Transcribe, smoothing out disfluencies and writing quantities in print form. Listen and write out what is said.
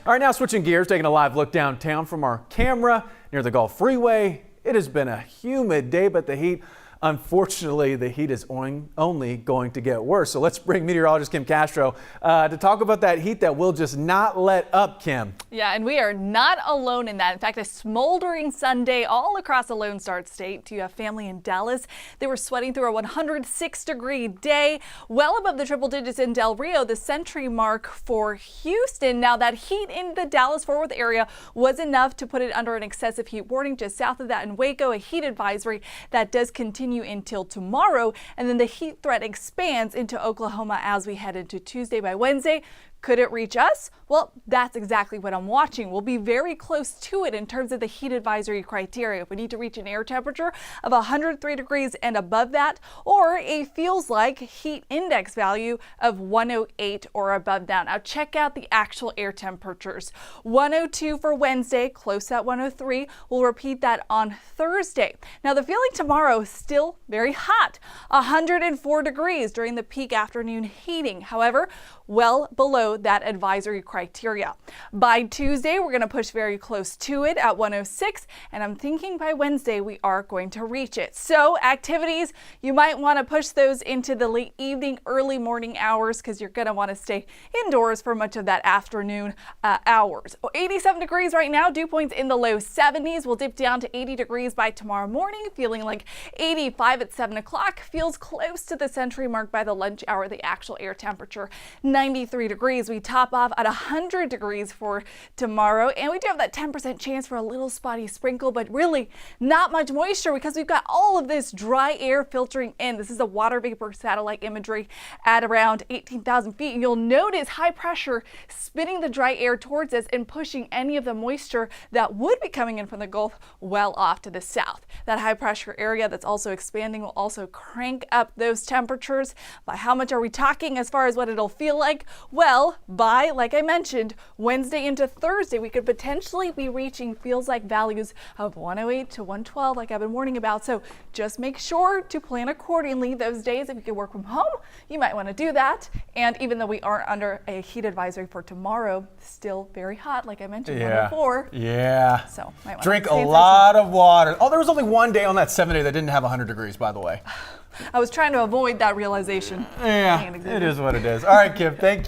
All right, now switching gears, taking a live look downtown from our camera near the Gulf Freeway. It has been a humid day, but unfortunately, the heat is only going to get worse. So let's bring meteorologist Kim Castro to talk about that heat that will just not let up, Kim. Yeah, and we are not alone in that. In fact, a smoldering Sunday all across the Lone Star State. You have family in Dallas. They were sweating through a 106-degree day, well above the triple digits in Del Rio, the century mark for Houston. Now, that heat in the Dallas-Fort Worth area was enough to put it under an excessive heat warning. Just south of that in Waco, a heat advisory that does continue until tomorrow, and then the heat threat expands into Oklahoma as we head into Tuesday. By Wednesday, could it reach us? Well, that's exactly what I'm watching. We'll be very close to it in terms of the heat advisory criteria. If we need to reach an air temperature of 103 degrees and above that, or a feels like heat index value of 108 or above that. Now check out the actual air temperatures. 102 for Wednesday, close at 103. We'll repeat that on Thursday. Now the feeling tomorrow is still very hot, 104 degrees during the peak afternoon heating. However, well below that advisory criteria. By Tuesday, we're going to push very close to it at 106, and I'm thinking by Wednesday we are going to reach it. So activities, you might want to push those into the late evening, early morning hours because you're going to want to stay indoors for much of that afternoon hours. 87 degrees right now, dew points in the low 70s. We'll dip down to 80 degrees by tomorrow morning, feeling like 85 at 7 o'clock. Feels close to the century mark by the lunch hour, the actual air temperature. 93 degrees. We top off at 100 degrees for tomorrow, and we do have that 10% chance for a little spotty sprinkle, but really not much moisture because we've got all of this dry air filtering in. This is the water vapor satellite imagery at around 18,000 feet. And you'll notice high pressure spinning the dry air towards us and pushing any of the moisture that would be coming in from the Gulf well off to the south. That high pressure area that's also expanding will also crank up those temperatures. By how much are we talking as far as what it'll feel like? Well, by, like I mentioned, Wednesday into Thursday, we could potentially be reaching feels like values of 108 to 112 like I've been warning about. So just make sure to plan accordingly those days. If you can work from home, you might want to do that. And even though we aren't under a heat advisory for tomorrow, still very hot, like I mentioned before. Yeah. So might drink a lot of water. Oh, there was only one day on that 7 day that didn't have 100 degrees, by the way. I was trying to avoid that realization. Yeah, it is what it is. All right, Kim, thank you.